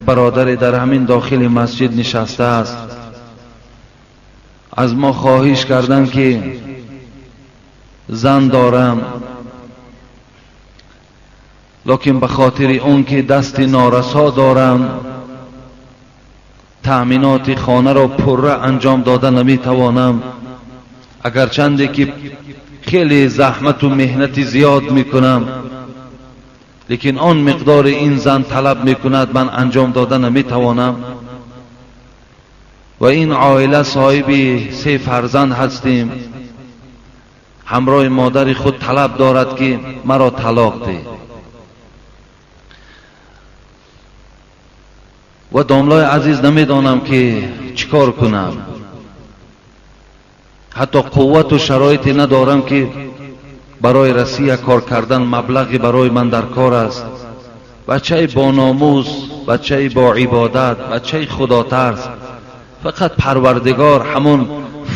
برادری در همین داخل مسجد نشسته است، از ما خواهش کردن که زن دارم، لیکن به خاطر اون که دست نارسا دارم تأمینات خانه را پره انجام داده نمیتوانم، اگرچند که خیلی زحمت و مهنت زیاد میکنم، لیکن آن مقدار این زن طلب میکند من انجام داده نمیتوانم. و این عائله صاحب 3 فرزند هستیم. همراه مادر خود طلب دارد که مرا طلاق ده و داملای عزیز نمیدانم که چیکار کنم. حتی قوت و شرایطی ندارم که برای رسیه کار کردن مبلغی برای من در کار است. بچه با ناموس، بچه با عبادت، بچه خدا ترس، فقط پروردگار همون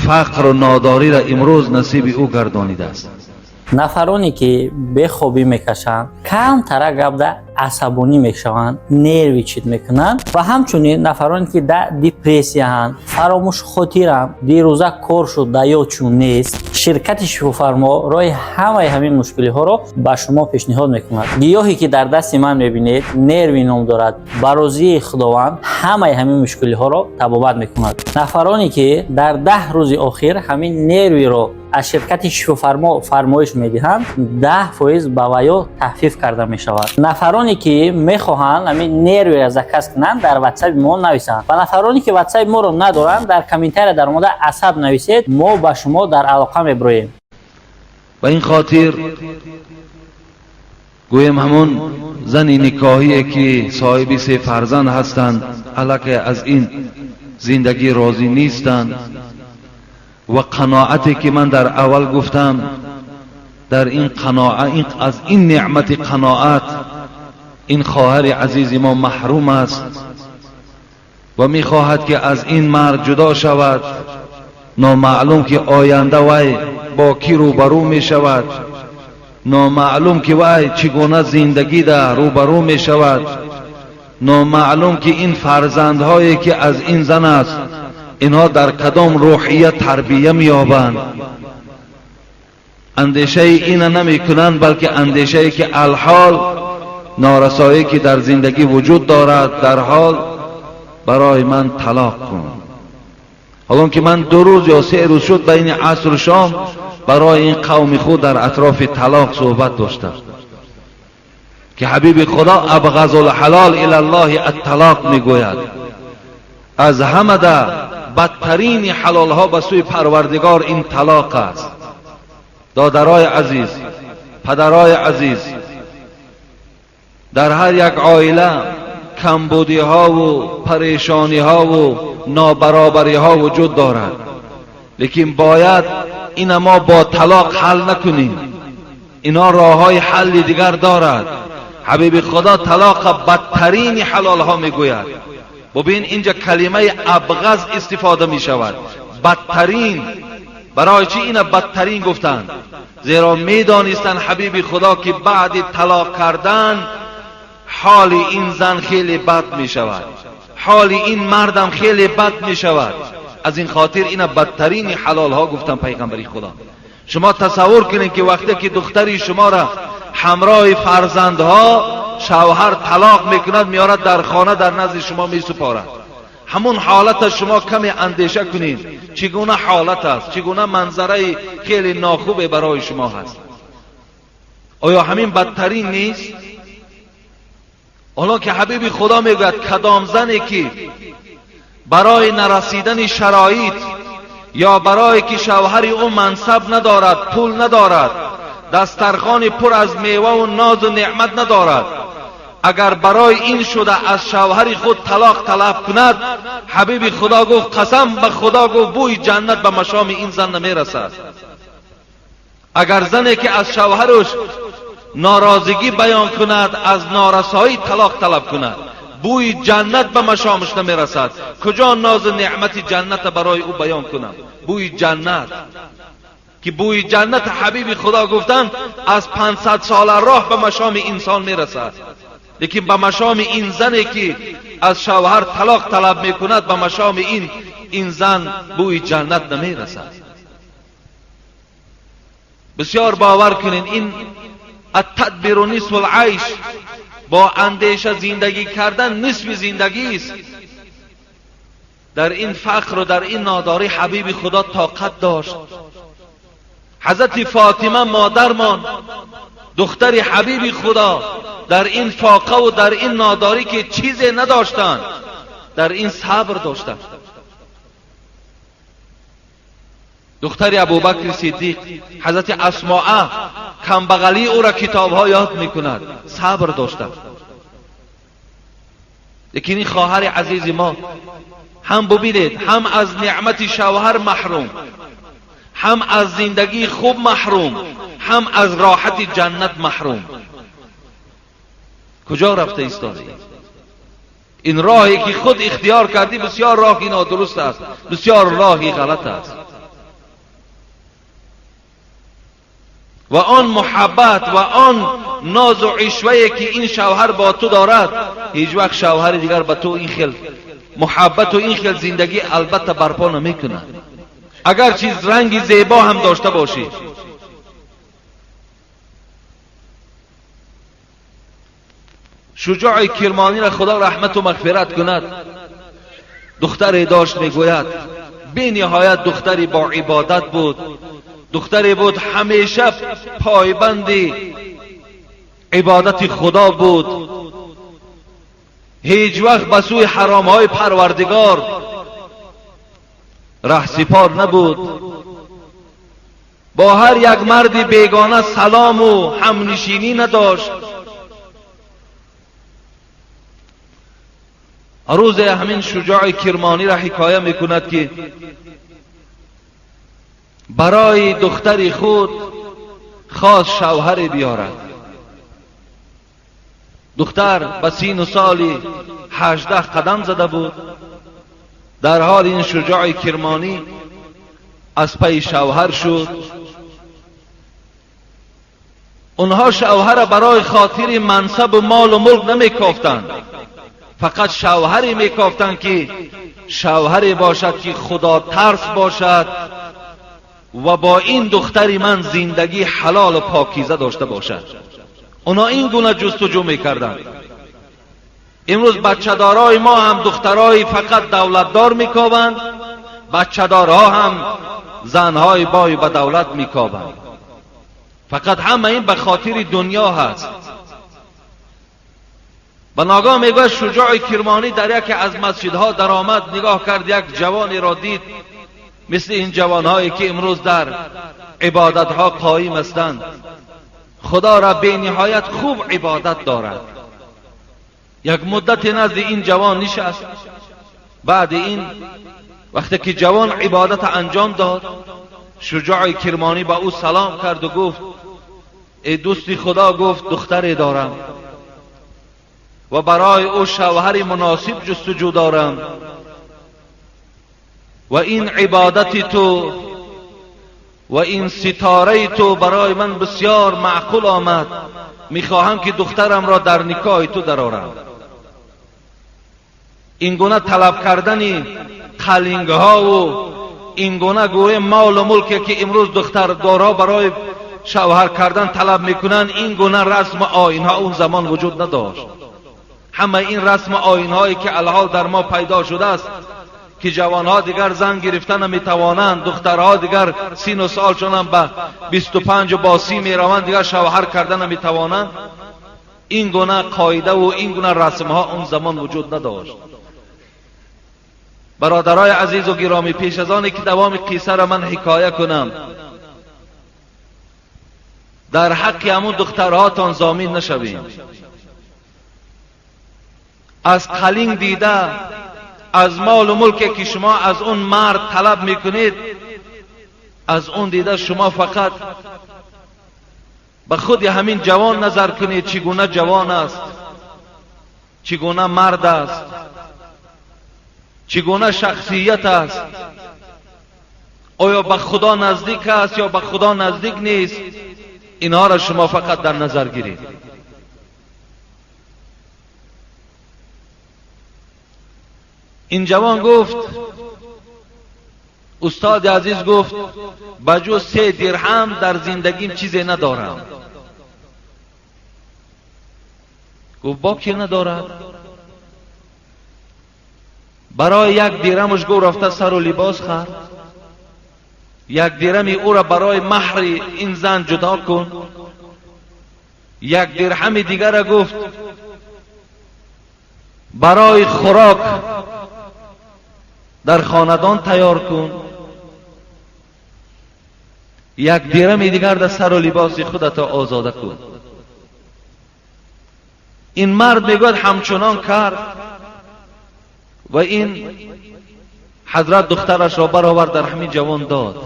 فقر و ناداری را امروز نصیب او گردانیده است. نفرانی که به خوابی میکشند کمتر گبده عصبانی میشوند، نروی چیت میکنند و همچنین نفرانی که در دیپرسیا هستند، فراموش خاطرند، دیروزه کار شد یا چون نیست، شرکت شفافرما راه همین مشکلی ها رو به شما پیشنهاد میکند. گیاهی که در دست من میبینید نروی نام دارد، برازی خداوند همین مشکلی ها رو تبابت میکند. نفرانی که در 10 روز اخیر همین نروی رو از شرکت شفافرما فرمایش میدهند 10% به ویا تخفیف کرده می شود. نفرانی که میخواهند همین نروی را کسب کنند در واتساپ ما نویسند و نفرانی که واتساپ ما رو ندارند در کامنتر در مورد عصب نویسید، ما با شما در علاقه میبرویم. و این خاطر گویم همون زن نکاحی که صاحب 3 فرزند هستند الکی از این زندگی راضی نیستند و قناعتی که من در اول گفتم، در این قناعت، از این نعمت قناعت این خواهر عزیز ما محروم است و میخواهد که از این مرد جدا شود. نامعلوم که آینده وی با کی روبرو می شود، نامعلوم که وی چگونه زندگی در روبرو می شود، نامعلوم که این فرزندهایی که از این زن است اینها در کدام روحیت تربیه می‌یابند. اندیشه این نمی کنند، بلکه اندیشه ای که الحال نارسایی که در زندگی وجود دارد در حال برای من طلاق کن. حالا که من 2 روز یا 3 روز شد بین عصر و شام برای این قوم خود در اطراف طلاق صحبت داشتم که حبیب خدا ابغض الحلال الی الله الطلاق میگوید. از همه بدترین حلال ها به سوی پروردگار این طلاق است. دادرای عزیز، پدرای عزیز، در هر یک عائله کمبودی ها و پریشانی ها و نابرابری ها وجود دارد، لیکن باید این ما با طلاق حل نکنیم. اینا راه های حل دیگر دارد. حبیب خدا طلاق بدترین حلال ها میگوید. ببین اینجا کلمه ابغض استفاده می شود، بدترین. برای چی این بدترین گفتند؟ زیرا می دانستند حبیب خدا که بعد طلاق کردن حال این زن خیلی بد می شود، حال این مردم خیلی بد می شود. از این خاطر این بدترین حلال ها گفتن پیغمبری خدا. شما تصور کنید که وقتی که دختری شما را همراه فرزندها شوهر طلاق میکند میارد در خانه در نزد شما میسپارد، همون حالت شما کمی اندیشه کنید چگونه حالت است، چگونه منظره خیلی ناخوبه برای شما هست. آیا همین بدترین نیست؟ حالا که حبیب خدا میگوید کدام زنی که برای نرسیدن شرایط یا برای که شوهر او منصب ندارد، پول ندارد، دسترخوان پر از میوه و ناز و نعمت ندارد، اگر برای این شده از شوهر خود طلاق طلب کند، حبیب خدا گفت قسم به خدا گفت بوی جنت به مشام این زن نمیرسد. اگر زنی که از شوهرش ناراضگی بیان کند، از نارسایی طلاق طلب کند، بوی جنت به مشامش نمیرسد. کجا ناز نعمت جنت برای او بیان کنم؟ بوی جنت که بوی جنت حبیب خدا گفتن از 500 سال راه به مشام انسان میرسد، لیکن به مشام این زنی که از شوهر طلاق طلب میکند به مشام این زن بوی جنت نمیرسد. بسیار باور کنین این التدبیر نصف العیش، با اندیشه زندگی کردن نصف زندگی است. در این فقر و در این ناداری حبیب خدا طاقت داشت. حضرت فاطمه مادرمان دختر حبیب خدا در این فاقه و در این ناداری که چیزی نداشتند، در این صبر داشتند. دختر ابوبکر صدیق حضرت اسماء کمبغلی او را کتابها یاد میکند، صبر داشتند. لیکن این خواهر عزیز ما هم ببینید، هم از نعمت شوهر محروم، هم از زندگی خوب محروم، هم از راحت جنت محروم. کجا رفته ایستادی؟ این راهی که خود اختیار کردی بسیار راهی نادرست است، بسیار راهی غلط است. و آن محبت و آن ناز و عشوه‌ای که این شوهر با تو دارد، هیچ وقت شوهر دیگر به تو این خیل محبت و این خیل زندگی البته برپا نمی‌کند. اگر چیز رنگی زیبا هم داشته باشی. شجاع کرمانی را خدا رحمت و مغفرت کند، دختری داشت میگوید بی نهایت دختری با عبادت بود، دختری بود همیشه پایبند عبادت خدا بود، هیچ وقت به سوی حرامهای پروردگار رهسپار نبود، با هر یک مرد بیگانه سلام و همنشینی نداشت. روز همین شجاع کرمانی را حکایه میکند که برای دختر خود خواست شوهر بیارد. دختر به سین و سالی 18 قدم زده بود. در حال این شجاع کرمانی از پی شوهر شد. اونها شوهر برای خاطر منصب و مال و ملک نمیکافتند، فقط شوهری میکافتند که شوهری باشد که خدا ترس باشد و با این دختری من زندگی حلال و پاکیزه داشته باشد. اونا این گونه جستجو میکردند. امروز بچه‌دارای ما هم دخترای فقط دولتدار میکاوند، بچه‌دارها هم زنهای بای به دولت میکاوند. فقط همه این به خاطر دنیا هست. به ناگاه میگوید شجاع کرمانی در یکی از مسجدها در آمد، نگاه کرد یک جوانی را دید مثل این جوانهایی که امروز در عبادتها قایم هستند، خدا را به نهایت خوب عبادت دارد. یک مدت نزد این جوان نشست. بعد این وقتی که جوان عبادت انجام داد، شجاع کرمانی با او سلام کرد و گفت ای دوستی خدا، گفت دختری دارم و برای او شوهر مناسب جستجو دارم و این عبادت تو و این ستاره تو برای من بسیار معقول آمد، میخواهم که دخترم را در نکاح تو درآورم. این گونه طلب کردن قلنگ ها و این گونه گوی مال و ملکی که امروز دختردارها برای شوهر کردن طلب میکنن، این گونه رسم آیین ها اون زمان وجود نداشت. همه این رسم آیین هایی که الحال در ما پیدا شده است که جوانها دیگر زن گرفتن نمیتوانند، دخترها دیگر سین و سالشون هم به 25 و با 30 میروند، دیگر شوهر کردن نمیتوانند، این گونه قاعده و این گونه رسم ها اون زمان وجود نداشت. برادرای عزیز و گرامی، پیش از آنی که دوام قصه را من حکایه کنم، در حق همون دخترهاتان ضامن نشویم. از قلنگ دیده، از مال و ملکی که شما از اون مرد طلب میکنید، از اون دیده شما فقط به خود همین جوان نظر کنید، چگونه جوان است، چگونه مرد است، چگونه شخصیت است، آیا به خدا نزدیک است یا به خدا نزدیک نیست. اینها را شما فقط در نظر گیرید. این جوان گفت، استاد عزیز گفت بجز 3 درهم در زندگیم چیزی ندارم. گفت با کی ندارد؟ برای 1 درهمش گفت رفته سر و لباس خرد. 1 درهمی او را برای مهر این زن جدا کن. 1 درهم دیگر را گفت برای خوراک در خاندان تیار کن. 1 درهم دیگر در سر و لباس خودت آزاده کن. این مرد میگوید همچنان کرد و این حضرت دخترش را برآورد در همین جوان داد.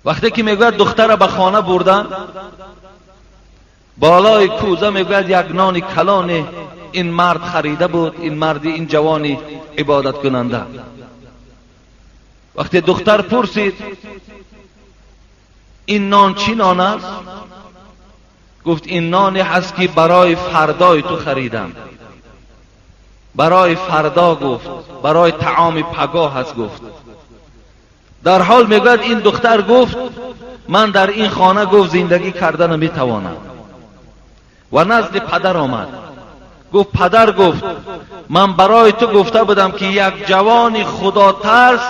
وقتی که میگوید دختر را به خانه بردن، بالای کوزه میگوید 1 نان کلان این مرد خریده بود، این مرد، این جوانی عبادت کننده. وقتی دختر پرسید این نان چی نان است؟ گفت این نانی هست که برای فردای تو خریدم. برای فردا گفت، برای طعام پگاه هست گفت. در حال میگوید این دختر گفت من در این خانه گفت زندگی کردن نمیتوانم و نزد پدر آمد. گفت پدر گفت من برای تو گفته بودم که 1 جوان خدا ترس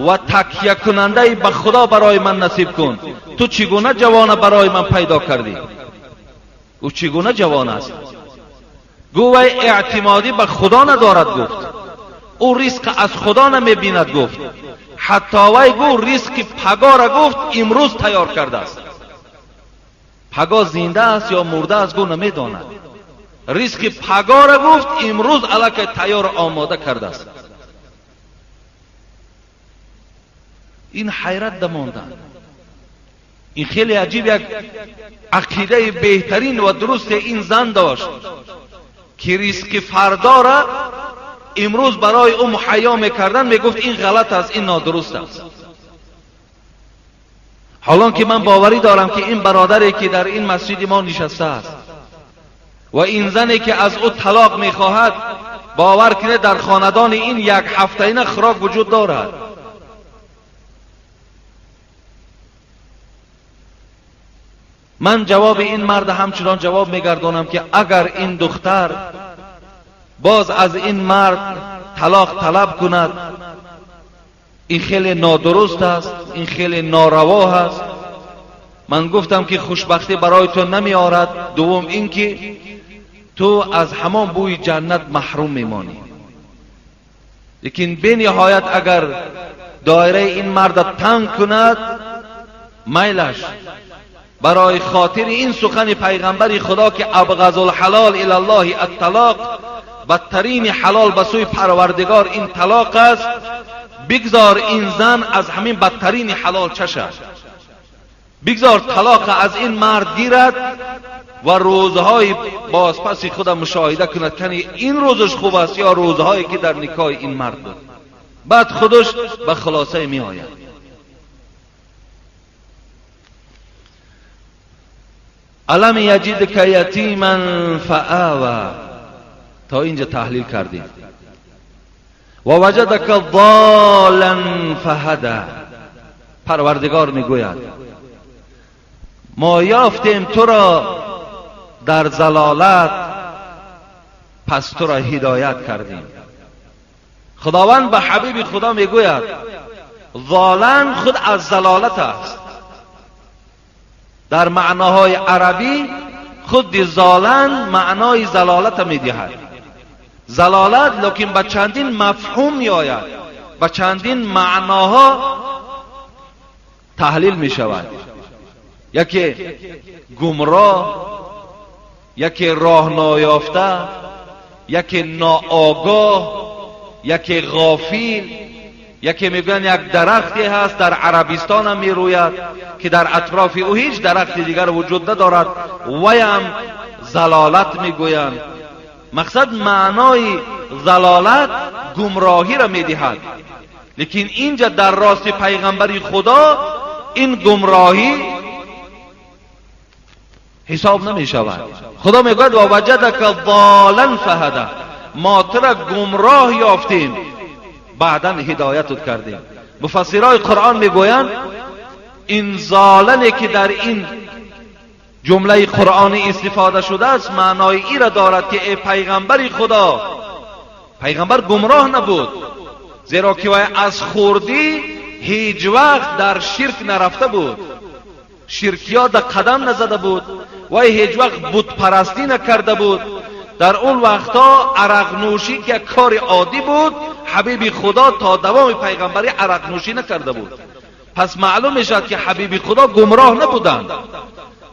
و تکیه کننده به خدا برای من نصیب کن. تو چگونه جوان برای من پیدا کردی؟ گفت چگونه جوان است؟ گفت وی اعتمادی به خدا ندارد. گفت او رزق از خدا نمیبیند. گفت حتی وی گفت رزق پگاه را گفت امروز تیار کرده است. پگاه زنده است یا مرده است گفت نمیداند. رزق پگاه را گفت امروز الک تیار آماده کرده است. این حیرت دماندن. این خیلی عجیب یک عقیده بهترین و درست این زن داشت که رزق فردا را امروز برای او مهیا میکردن. میگفت این غلط است، این نادرست است. حالان که من باوری دارم که این برادری که در این مسجد ما نشسته است و این زنی که از او طلاق میخواهد، باور کنه در خاندان این 1 هفته این خوراک وجود دارد. من جواب این مرد همچنان جواب میگردانم که اگر این دختر باز از این مرد طلاق طلب کند، این خیلی نادرست است، این خیلی ناروا است. من گفتم که خوشبختی برای تو نمی آرد. دوم این که تو از همان بوی جنت محروم میمانی. لیکن به نهایت اگر دایره این مرد تنگ کند، میلش برای خاطر این سخن پیغمبر خدا که ابغض الحلال الی الله الطلاق، بدترین حلال به سوی پروردگار این طلاق است، بگذار این زن از همین بدترین حلال چشد. بگذار طلاق از این مرد گیرد و روزهای بازپس خود مشاهده کند که این روزش خوب است یا روزهایی که در نکاح این مرد بود. بعد خودش به خلاصه می آید. الم یجدک یتیما فآوی، تا اینجا تحلیل کردیم. و وجدک ضالا فهدی. پروردگار میگوید ما یافتیم تو را در ضلالت، پس تو را هدایت کردیم. خداوند به حبیب خدا میگوید ضالا خود از ضلالت است. در معناهای عربی خود ضالا معنای ضلالت میدهد. ضلالت لیکن به چندین مفهوم می آید، به چندین معناها تحلیل می شود. یکی گمراه، یکی راه نایافته، یکی ناآگاه، یکی غافل. یکی میگن یک درختی هست در عربستان هم میروید که در اطراف او هیچ درخت دیگر وجود ندارد، ویم ضلالت میگویند. مقصد معنای ضلالت گمراهی را میدهد. لیکن اینجا در راست پیغمبری خدا این گمراهی حساب نمی شود. خدا میگوید و وجدک ضالا فهدی، ما تو را گمراه یافتیم بعدا هدایتت کردیم. مفسرای قرآن میگویند این زالنی که در این جمله قرآنی استفاده شده است معنای ای را دارد که ای پیغمبر خدا، پیغمبر گمراه نبود، زیرا که وی از خوردی هیچ وقت در شرک نرفته بود، شرکیات در قدم نزده بود، وی هیچ وقت بت پرستی نکرده بود. در اون وقتا عرق نوشی که کار عادی بود، حبیب خدا تا دوام پیغمبری عرق نوشی نکرده بود. پس معلوم میشد که حبیب خدا گمراه نبودند،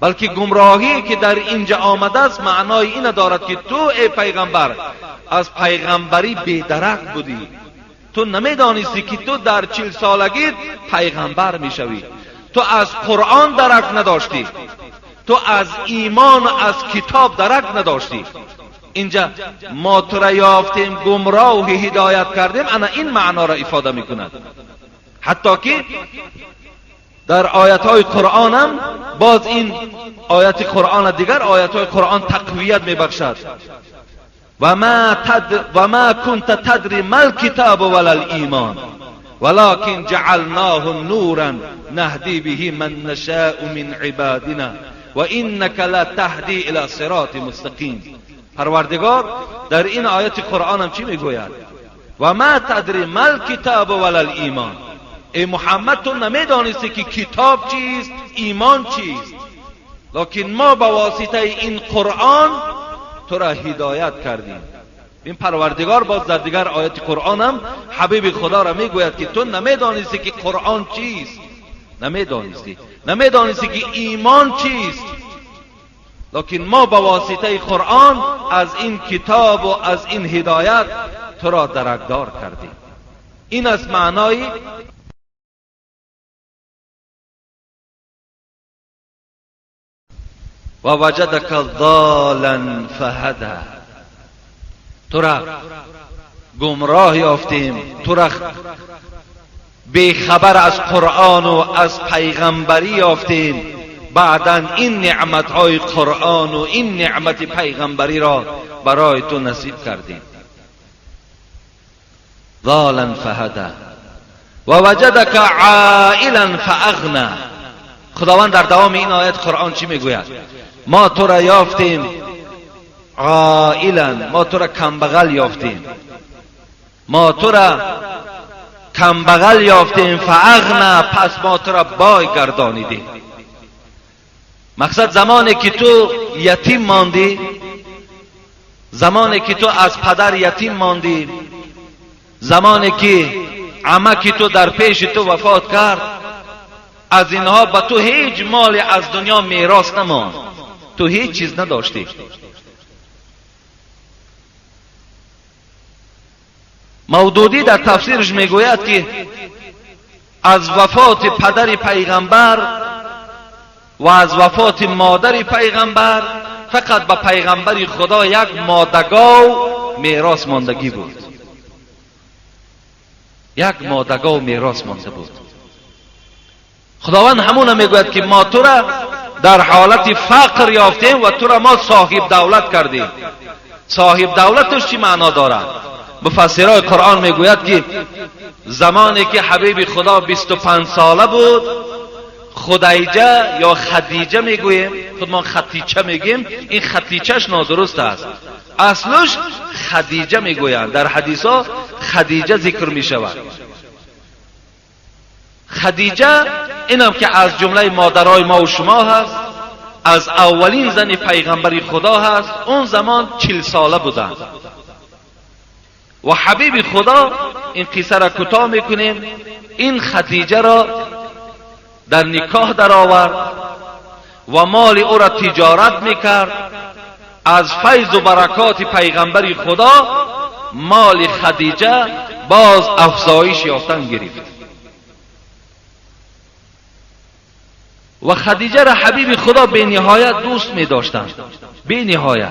بلکه گمراهی که در اینجا آمده است معنای این دارد که تو ای پیغمبر از پیغمبری بی‌درک بودی، تو نمیدانستی که تو در 40 سالگی پیغمبر میشوی، تو از قرآن درک نداشتی، تو از ایمان از کتاب درک نداشتی. اینجا ما تو را یافتیم گمراه و هدایت کردیم، انا این معنا را افاده میکند. حتی که در آیت های قرآن هم باز این آیت قرآن دیگر آیت های قرآن تقویت میبخشد. و ما كنت تدری ما الكتاب ولا الایمان ولكن جعلناه نورا نهدی به من نشاء من عبادنا و انك لتهدی الى صراط مستقیم. پروردگار در این آیت قرآن هم چی میگوید؟ و ما تدری ما الکتاب ولا الایمان. ای محمد تو نمیدانستی که کتاب چیست، ایمان چیست، لکن ما با واسطه این قرآن تو را هدایت کردیم. این پروردگار باز در دیگر آیت قرآن هم حبیب خدا را میگوید که تو نمیدانستی که قرآن چیست، نمیدانستی که ایمان چیست، لکن ما با واسطه قرآن از این کتاب و از این هدایت تو را درکدار کردیم. این از معنای و وجدک ضالا فهدی. تو را گمراه یافتیم، تو را بیخبر از قرآن و از پیغمبری یافتیم، بعداً این نعمتهای قرآن و این نعمت پیغمبری را برای تو نصیب کردیم. ضالا فهدی و وجدک عائلا فاغنی. خداوند در دوام این آیت قرآن چی میگوید؟ ما تو را یافتیم عائلا، ما تو را کمبغل یافتیم، ما تو را کمبغل یافتیم، فاغنی، پس ما تو را بای گردانیدیم. مقصد زمانی که تو یتیم ماندی، زمانی که تو از پدر یتیم ماندی، زمانی که عمک تو در پیش تو وفات کرد، از اینها به تو هیچ مال از دنیا میراث نماند، تو هیچ چیز نداشتی. مودودی در تفسیرش میگوید که از وفات پدر پیغمبر و از وفات مادر پیغمبر فقط به پیغمبر خدا یک مادگاو میراث ماندگی بود، یک مادگاو میراث مانده بود. خداوند همون میگوید که ما تو را در حالت فقر یافتیم و تو را ما صاحب دولت کردیم. صاحب دولتش چی معنا دارد؟ مفسرای قرآن میگوید که زمانی که حبیب خدا 25 ساله بود، خدیجه یا خدیجه میگویم، خود ما خطیچه میگیم، این خطیچهش نادرست است، اصلش خدیجه میگویند. در حدیث ها خدیجه ذکر میشود. خدیجه اینم که از جمله مادرای ما و شما هست، از اولین زن پیغمبری خدا هست. اون زمان 40 ساله بودند و حبیب خدا، این قصه را کوتاه میکنیم، این خدیجه را در نکاح در آورد و مال او را تجارت میکرد. از فیض و برکات پیغمبری خدا مال خدیجه باز افزایش یافتن گرفت و خدیجه را حبیب خدا به نهایت دوست می داشتند، به نهایت،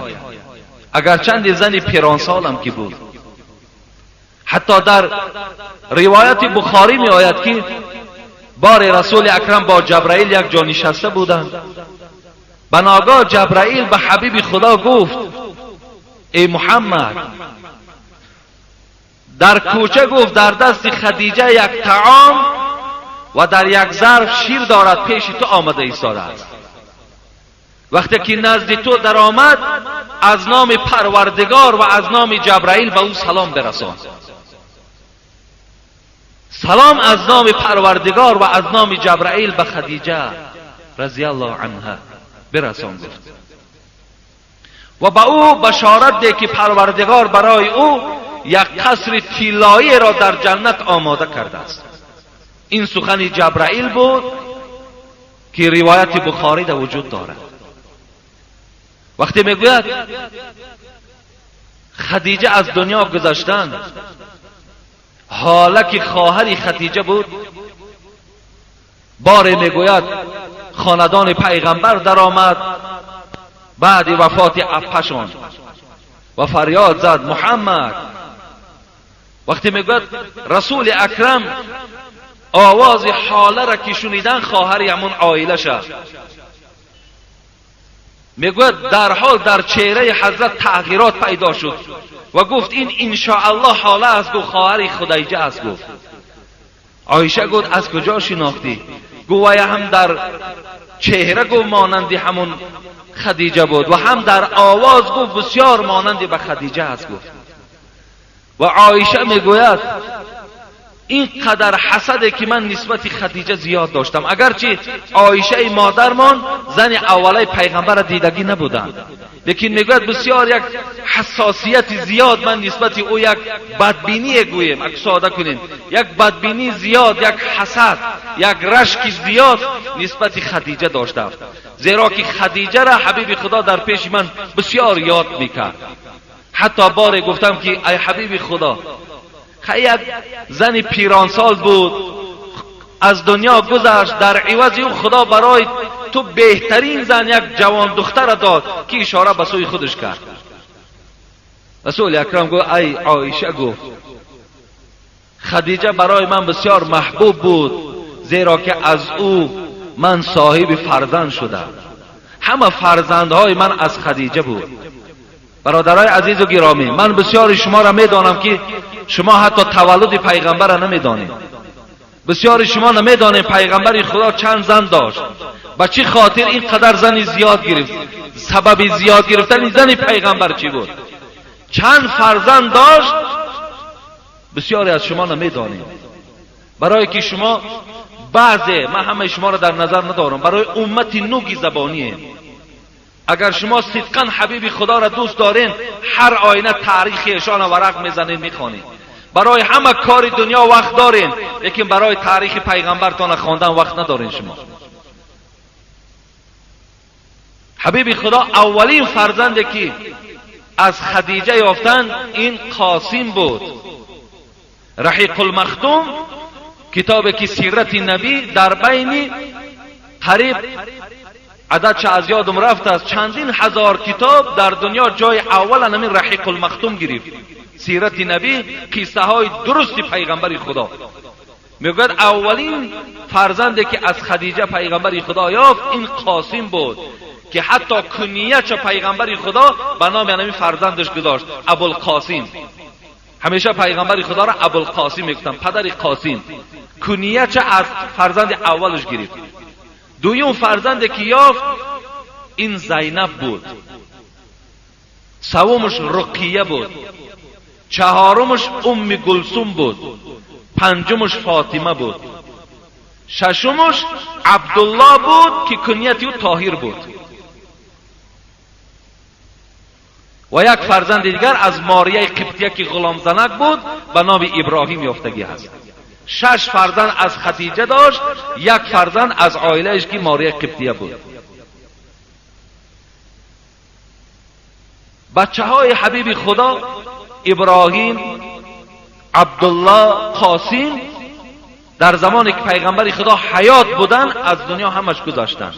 اگرچند زن پیرانسال هم که بود. حتی در روایت بخاری می آید که بار رسول اکرم با جبرائیل یک جا نشسته بودند، بناگاه جبرائیل به حبیب خدا گفت ای محمد، در کوچه گفت در دست خدیجه یک طعام و در یک ظرف شیر دارد، پیش تو آمده ایستاده است. وقتی که نزد تو در آمد، از نام پروردگار و از نام جبرائیل به او سلام برسان. سلام از نام پروردگار و از نام جبرائیل به خدیجه رضی الله عنها برسان گفت و به او بشارت ده که پروردگار برای او یک قصر طلایی را در جنت آماده کرده است. این سخن جبرائیل بود که روایت بخاری در وجود دارد. وقتی میگوید خدیجه از دنیا گذشتند، حالا که خواهر خدیجه بود، باره میگوید خاندان پیغمبر در آمد بعد وفات اپشان و فریاد زد محمد. وقتی میگوید رسول اکرم آواز حاله را که شنیدن، خواهر همون عائله شد، میگوید در حال در چهره حضرت تغییرات پیدا شد و گفت این انشاءالله حاله است. گفت خواهر خدیجه است. گفت عایشه گفت از کجا شناختی؟ گویا هم در چهره گفت مانند همون خدیجه بود و هم در آواز گفت بسیار مانند به خدیجه است. گفت و عایشه میگوید این قدر حسده که من نسبت خدیجه زیاد داشتم، اگرچه عایشه مادرمان زن اوله پیغمبر دیدگی نبودند، لیکن میگوید بسیار یک حساسیت زیاد من نسبت او، یک بدبینی گویم، اگه ساده کنیم، یک بدبینی زیاد، یک حسد، یک رشک زیاد نسبت خدیجه داشتم، زیرا که خدیجه را حبیب خدا در پیش من بسیار یاد میکرد. حتی بار گفتم که ای حبیب خدا، یک زن پیرانسال بود از دنیا گذشت، در عوض او خدا برای تو بهترین زن یک جوان دختر داد که اشاره به سوی خودش کرد. رسول اکرم گفت ای عایشه، گفت خدیجه برای من بسیار محبوب بود، زیرا که از او من صاحب فرزند شدم. همه فرزندهای من از خدیجه بود. برادرای عزیز و گرامی، من بسیار شما را میدانم که شما حتی تولد پیغمبر را نمیدانید. بسیار شما نمیدانید پیغمبر خدا چند زن داشت، با چه خاطر این قدر زن زیاد گرفت، سبب زیاد گرفتن زن پیغمبر چی بود، چند فرزند داشت، بسیاری از شما نمیدانید. برای که شما بعضی، من همه شما را در نظر ندارم، برای امت نوگی زبانیه. اگر شما صدقاً حبیب خدا را دوست دارین، هر آینه تاریخ ایشان ورق میزنید میخوانید. برای همه کار دنیا وقت دارین، لیکن برای تاریخ پیغمبرتان خواندن وقت ندارین. شما حبیب خدا اولین فرزندی که از خدیجه یافتن این قاسم بود. رحیق المختوم کتابی که سیرت نبی در بین قریب عددش از یادم رفت است، چندین هزار کتاب در دنیا جای اول همین رحیق المختوم گرفت. سیرت نبی، قصه های درست پیغمبر خدا. میگوید اولین فرزندی که از خدیجه پیغمبر خدا یافت این قاسم بود که حتی کنیه‌اش پیغمبر خدا به نام همین فرزندش گذاشت، ابوالقاسم. همیشه پیغمبر خدا را ابوالقاسم میگفتن، پدر قاسم. کنیه‌اش از فرزند اولش گرفت. دویم فرزندی که یافت این زینب بود، سومش رقیه بود، چهارمش ام گلثوم بود، پنجمش فاطمه بود، ششمش عبدالله بود که کنیت او طاهر بود و یک فرزند دیگر از ماریه قبطیه که غلام زنک بود به نام ابراهیم یافتگی است. 6 فرزند از خدیجه داشت، 1 فرزند از عائله‌اش که ماریه قبطیه بود. بچه های حبیب خدا ابراهیم، عبدالله، قاسم در زمانی که پیغمبر خدا حیات بودن از دنیا همش گذاشتن.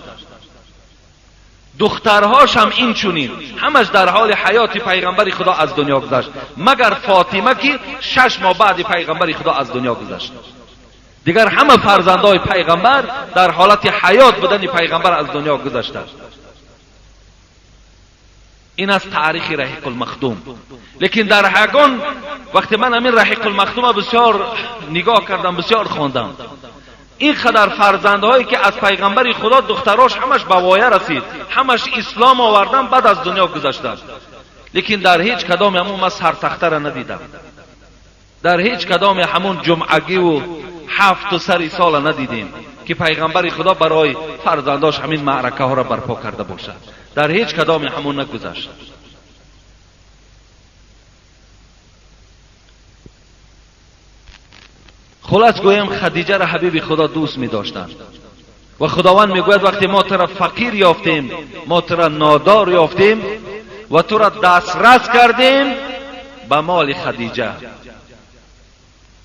دخترهاش هم این چونین، همش در حال حیات پیغمبر خدا از دنیا گذشت، مگر فاطمه که 6 ماه بعد پیغمبر خدا از دنیا گذشت. دیگر همه فرزندای پیغمبر در حالت حیات بودن پیغمبر از دنیا گذشتند. این از تاریخ رحیق المختوم. لیکن در هگان وقتی من همین رحیق المختوم بسیار نگاه کردم، بسیار خواندم، این قدر فرزندهایی که از پیغمبر خدا دختراش همش به وایه رسید، همش اسلام آوردن، بعد از دنیا گذشتن، لیکن در هیچ کدام همون ما سرتخته را ندیدم، در هیچ کدام همون جمعگی و 7 سر سال ندیدیم که پیغمبر خدا برای فرزنداش همین معرکه ها را برپا کرده باشد. در هیچ کدام همون نگذشت. خلاص گویم خدیجه را حبیب خدا دوست می داشتند و خداوند می گوید وقتی ما تو را فقیر یافتیم، ما تو را نادار یافتیم و تو را دسترس کردیم به مال خدیجه،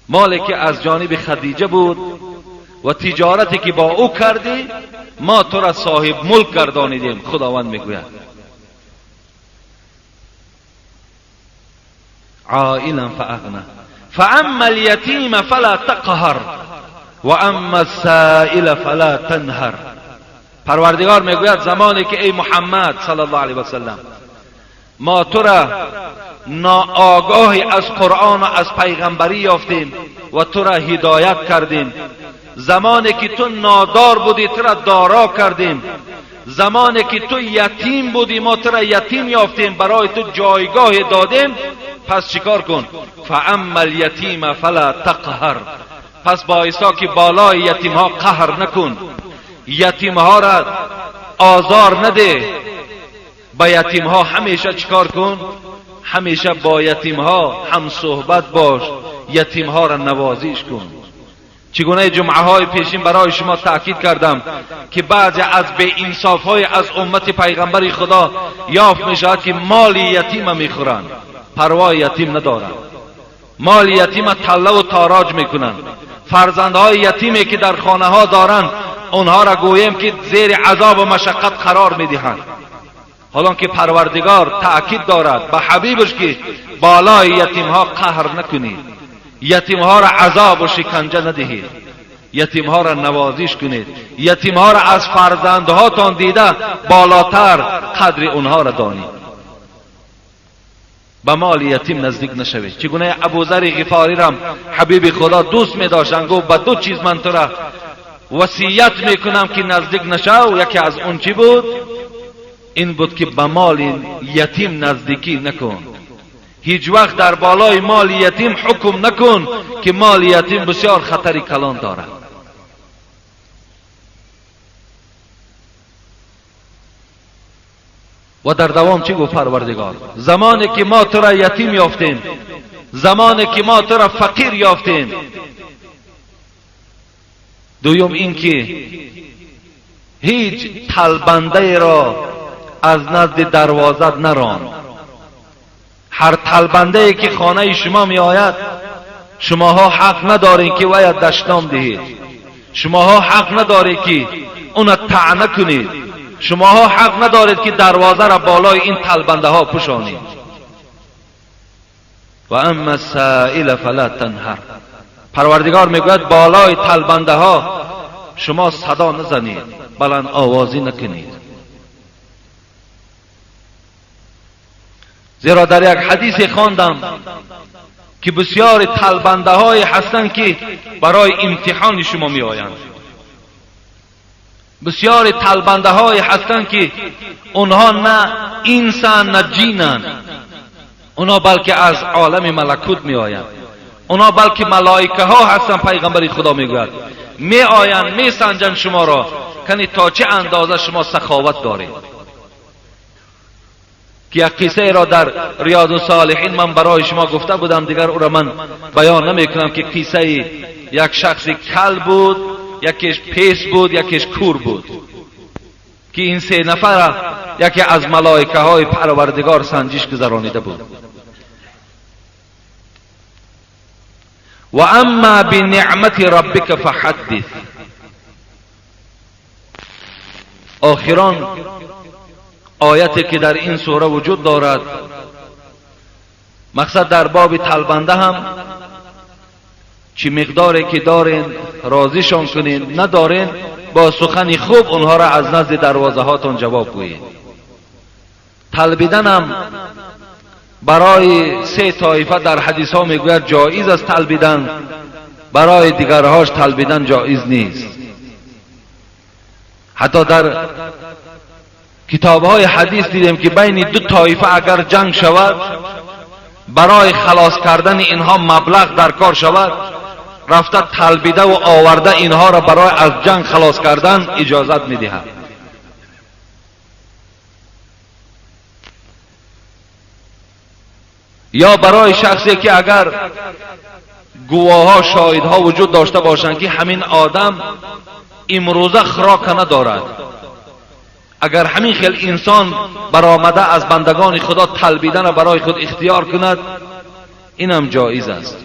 مالی که از جانب خدیجه بود و تجارتی که با او کردی، ما تو را صاحب ملک گردانیدیم. خداوند می گوید عائلا فاغنى فاما اليتیم فلا تقهر و اما السائل فلا تنهر. پروردگار میگوید زمانی که ای محمد صلی الله علیه و سلم ما تو را ناآگاهی از قرآن و از پیغمبری یافتیم و تو را هدایت کردیم، زمانی که تو نادار بودی تو را دارا کردیم، زمانی که تو یتیم بودی ما تو را یتیم یافتیم، برای تو جایگاه دادیم، پس چیکار کن؟ فاما الیتیم فلا تقهر، پس بایستا که بالای یتیم ها قهر نکن، یتیم ها را آزار نده، با یتیم ها همیشه چیکار کن؟ همیشه با یتیم ها هم صحبت باش، یتیم ها را نوازش کن. چگونه جمعه های پیشین برای شما تاکید کردم که بعضی از بی انصاف های از امت پیغمبر خدا یافت می شود که مال یتیم میخورند، پروای یتیم ندارند، مال یتیم تله و تاراج میکنند، فرزندهای یتیمی که در خانه ها دارند اونها را گویم که زیر عذاب و مشقت قرار میدهند، حالا که پروردگار تأکید دارد به حبیبش که بالای یتیم ها قهر نکنید، یتیم ها را عذاب و شکنجه ندهید، یتیم ها را نوازش کنید، یتیم ها را از فرزندهاتان دیده بالاتر قدر اونها را دانید، به مال یتیم نزدیک نشوید. چگونه ابوذر غفاری را حبیب خدا دوست می داشتن، گفت به 2 چیز من تو را وصیت میکنم که نزدیک نشو. یکی از اون چی بود؟ این بود که به مال یتیم نزدیکی نکن، هیچ وقت در بالای مال یتیم حکم نکن که مال یتیم بسیار خطری کلان دارد. و در دوام چی گفت پروردگار؟ زمانی که ما تو را یتیم یافتیم، زمانی که ما تو را فقیر یافتیم، دویم این که هیچ طلبنده را از نزد دروازت نران. هر طلبنده که خانه شما می آید شماها حق ندارید که وی دشنام دهید، شماها حق ندارید که اون طعنه کنید، شماها حق ندارید که دروازه را بالای این طلبنده ها پوشانید. و اما السائل فلا تنهر، پروردگار میگوید بالای طلبنده ها شما صدا نزنید، بلند آوازی نکنید. زیرا در یک حدیث خواندم که بسیار طلبنده های هستند که برای امتحان شما می آیند، بسیار طلبنده های هستند که اونها نه انسان نه جینن، اونها بلکه از عالم ملکوت می آیند، اونها بلکه ملائکه ها هستند. پیغمبر خدا می گوید می آیند می سنجن شما را کنی تا چه اندازه شما سخاوت دارید. که یک قصه را در ریاض الصالحین من برای شما گفته بودم، دیگر او را من بیان نمی کنم، که قصه یک شخص کل بود، یکیش پیس بود، یکیش کور بود، که این 3 نفر یکی از ملائکه های پروردگار سنجش گذرانیده بود. و اما بنعمت ربک فحدث، آخران آیتی که در این سوره وجود دارد، مقصد در باب طلبنده هم چی مقداری که دارین راضیشان کنین، ندارین با سخن خوب اونها را از نزد دروازه هاتون جواب گویید. طلبیدن هم برای سه طایفه در حدیث ها میگوید جایز است تلبیدن، برای دیگرهاش تلبیدن جایز نیست. حتی در کتاب‌های حدیث دیدیم که بین دو طایفه اگر جنگ شود، برای خلاص کردن اینها مبلغ در کار شود، رفته تلبیده و آورده اینها را برای از جنگ خلاص کردن اجازت می‌دهد. یا برای شخصی که اگر گواه‌ها شاهدها وجود داشته باشند که همین آدم امروزه خوراک ندارد، اگر همین خیل انسان برآمده از بندگان خدا تلبیدن برای خود اختیار کند، اینم جایز است.